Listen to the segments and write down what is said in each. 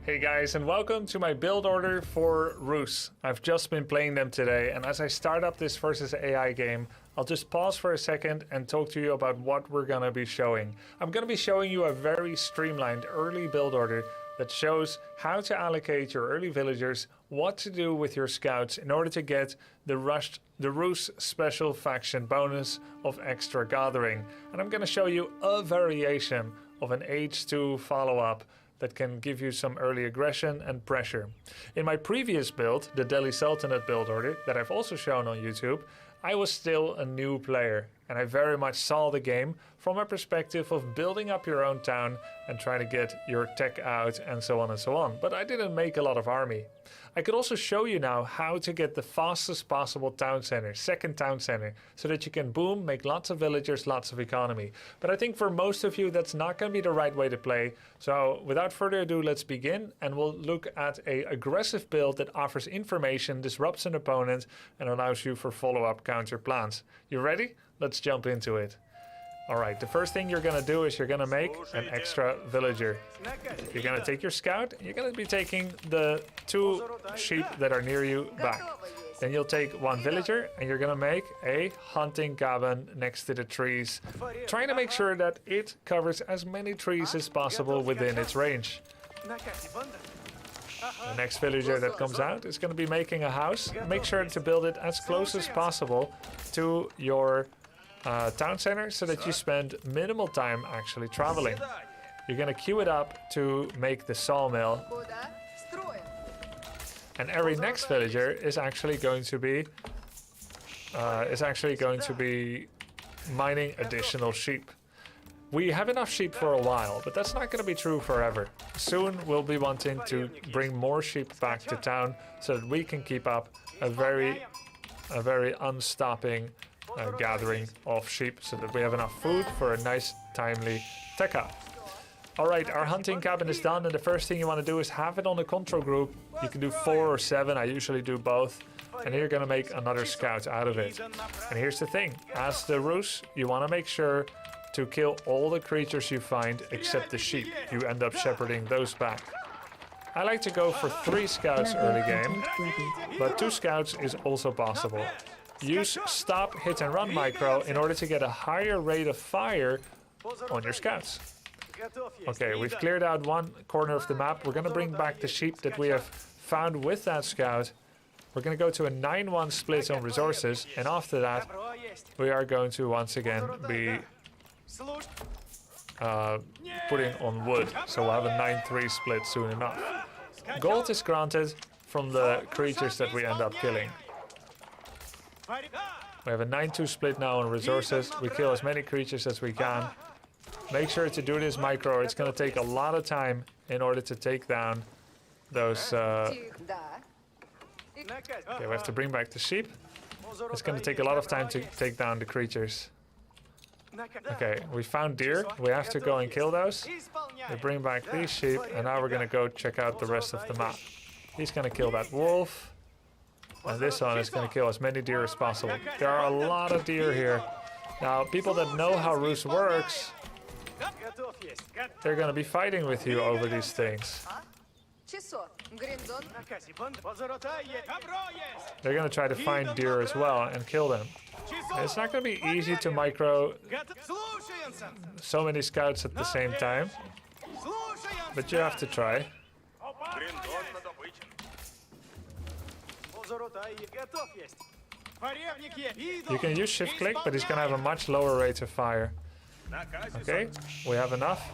Hey guys, and welcome to my build order for Rus. I've just been playing them today, and as I start up this versus AI game, I'll just pause for a second and talk to you about what we're gonna be showing. I'm gonna be showing you a very streamlined early build order that shows how to allocate your early villagers, what to do with your scouts in order to get the Rus special faction bonus of extra gathering. And I'm gonna show you a variation of an H2 follow-up that can give you some early aggression and pressure. In my previous build, the Delhi Sultanate build order, that I've also shown on YouTube, I was still a new player, and I very much saw the game from a perspective of building up your own town and trying to get your tech out and so on and so on. But I didn't make a lot of army. I could also show you now how to get the fastest possible town center, second town center, so that you can boom, make lots of villagers, lots of economy. But I think for most of you that's not going to be the right way to play. So without further ado, let's begin, and we'll look at an aggressive build that offers information, disrupts an opponent, and allows you for follow-up counter plans. You ready? Let's jump into it. Alright, the first thing you're going to do is you're going to make an extra villager. You're going to take your scout, and you're going to be taking the 2 sheep that are near you back. Then you'll take 1 villager, and you're going to make a hunting cabin next to the trees, trying to make sure that it covers as many trees as possible within its range. The next villager that comes out is going to be making a house. Make sure to build it as close as possible to your town center so that you spend minimal time actually traveling. You're going to queue it up to make the sawmill, and every next villager is actually going to be mining additional sheep. We have enough sheep for a while, but that's not going to be true forever. Soon we'll be wanting to bring more sheep back to town so that we can keep up a very unstopping gathering of sheep, so that we have enough food for a nice timely tech up. Alright, our hunting cabin is done, and the first thing you want to do is have it on a control group. You can do 4 or 7, I usually do both. And you're going to make another scout out of it. And here's the thing, as the Rus, you want to make sure to kill all the creatures you find except the sheep. You end up shepherding those back. I like to go for 3 scouts early game, but 2 scouts is also possible. Use stop, hit and run micro in order to get a higher rate of fire on your scouts. Okay, we've cleared out 1 corner of the map. We're going to bring back the sheep that we have found with that scout. We're going to go to a 9-1 split on resources, and after that we are going to once again be putting on wood. So we'll have a 9-3 split soon enough. Gold is granted from the creatures that we end up killing. We have a 9-2 split now on resources. We kill as many creatures as we can. Make sure to do this micro. It's going to take a lot of time in order to take down those... Okay, we have to bring back the sheep. It's going to take a lot of time to take down the creatures. Okay, we found deer. We have to go and kill those. We bring back these sheep, and now we're going to go check out the rest of the map. He's going to kill that wolf. And this one is going to kill as many deer as possible. There are a lot of deer here. Now, people that know how Rus works, they're going to be fighting with you over these things. They're going to try to find deer as well and kill them. And it's not going to be easy to micro so many scouts at the same time, but you have to try. You can use shift click, but he's going to have a much lower rate of fire. Okay, we have enough.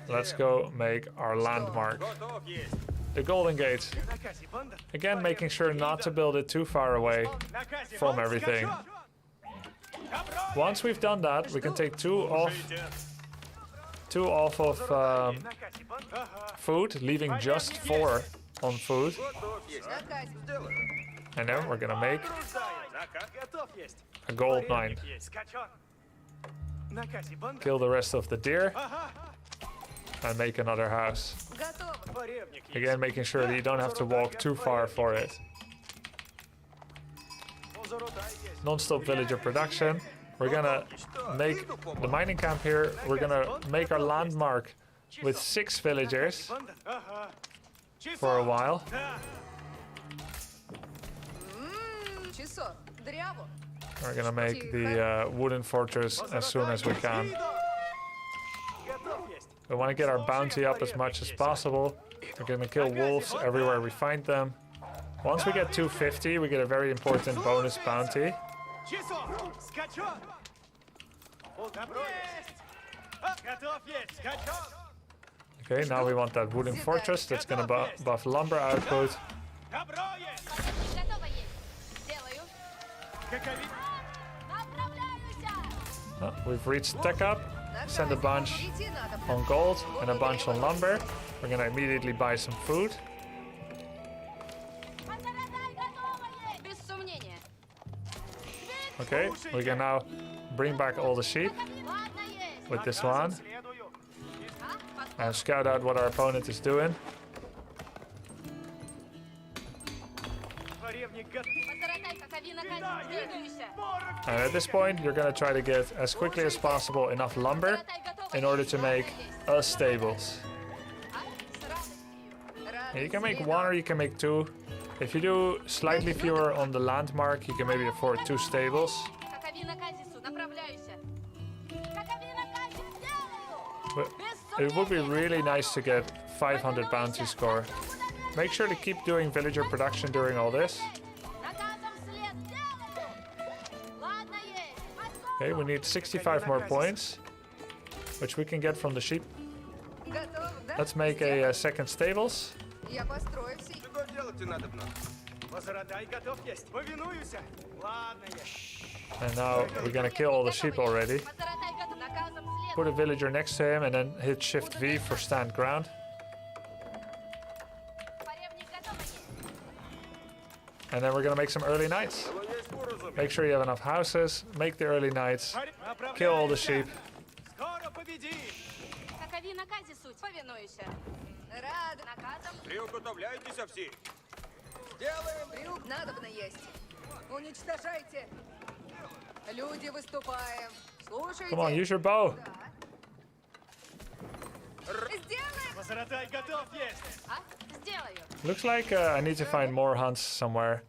Let's go make our landmark. The Golden Gate. Again, making sure not to build it too far away from everything. Once we've done that, we can take 2 off of food, leaving just 4 on food. And then we're gonna make a gold mine. Kill the rest of the deer and make another house. Again, making sure that you don't have to walk too far for it. Non-stop villager production. We're gonna make the mining camp here. We're gonna make our landmark with 6 villagers. for a while. We're gonna make the wooden fortress as soon as we can. We want to get our bounty up as much as possible. We're gonna kill wolves everywhere we find them. Once we get 250, we get a very important bonus bounty. Okay, now we want that wooden fortress. That's gonna buff lumber output. We've reached tech up. Send a bunch on gold and a bunch on lumber. We're gonna immediately buy some food. Okay, we can now bring back all the sheep with this one and scout out what our opponent is doing. And at this point, you're gonna try to get as quickly as possible enough lumber in order to make us stables. You can make one or you can make two. If you do slightly fewer on the landmark, you can maybe afford 2 stables. But it would be really nice to get 500 bounty score. Make sure to keep doing villager production during all this. Okay, we need 65 more points, which we can get from the sheep. Let's make a second stables. And now we're gonna kill all the sheep already. Put a villager next to him and then hit Shift V for stand ground. And then we're gonna make some early nights. Make sure you have enough houses, make the early nights, kill all the sheep. Come on, use your bow. Looks like I need to find more hunts somewhere.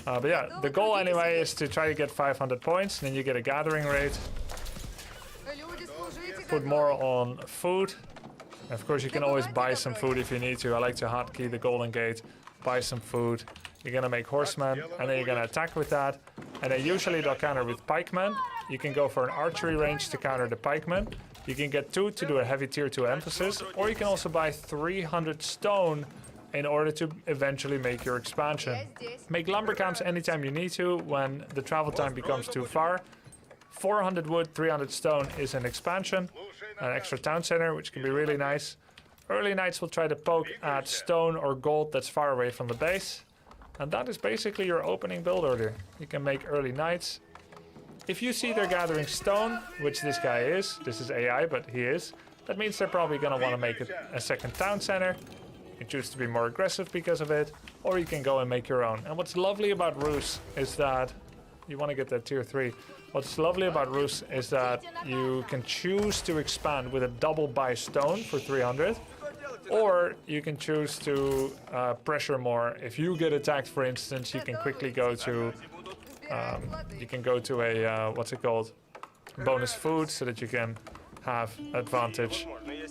But yeah, the goal anyway is to try to get 500 points, then you get a gathering rate. Put more on food. Of course, you can always buy some food if you need to. I like to hotkey the golden gate, buy some food. You're gonna make horsemen, and then you're gonna attack with that. And then usually they'll counter with pikemen. You can go for an archery range to counter the pikemen. You can get 2 to do a heavy tier 2 emphasis, or you can also buy 300 stone in order to eventually make your expansion. Make lumber camps anytime you need to when the travel time becomes too far. 400 wood, 300 stone is an expansion, an extra town center, which can be really nice. Early nights will try to poke at stone or gold that's far away from the base. And that is basically your opening build order. You can make early nights. If you see they're gathering stone, which this guy is, this is AI, but he is, that means they're probably gonna wanna make a second town center. You can choose to be more aggressive because of it, or you can go and make your own. And what's lovely about Roos is that you want to get that tier 3. What's lovely about Roos is that you can choose to expand with a double buy stone for 300, or you can choose to pressure more. If you get attacked, for instance, you can quickly go to a what's it called, bonus food, so that you can have advantage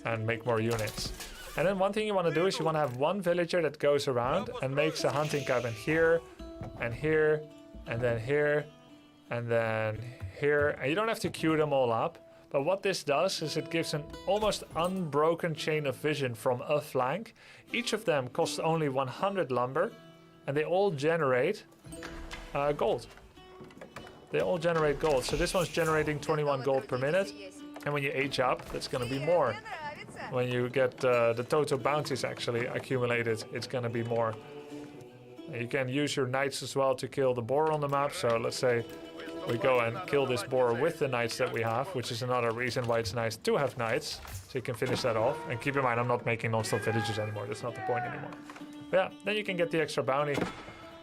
and make more units. And then one thing you want to do is you want to have one villager that goes around and makes a hunting cabin here, and here, and then here, and then here. And you don't have to queue them all up. But what this does is it gives an almost unbroken chain of vision from a flank. Each of them costs only 100 lumber, and they all generate gold. They all generate gold. So this one's generating 21 gold per minute. And when you age up, that's going to be more. When you get the total bounties actually accumulated, it's going to be more. And you can use your knights as well to kill the boar on the map. So let's say we go and kill this boar with the knights that we have, which is another reason why it's nice to have knights. So you can finish that off. And keep in mind, I'm not making non-stop villages anymore. That's not the point anymore. But yeah, then you can get the extra bounty.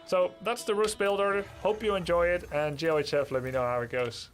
So that's the Roos build order. Hope you enjoy it. And GOHF, let me know how it goes.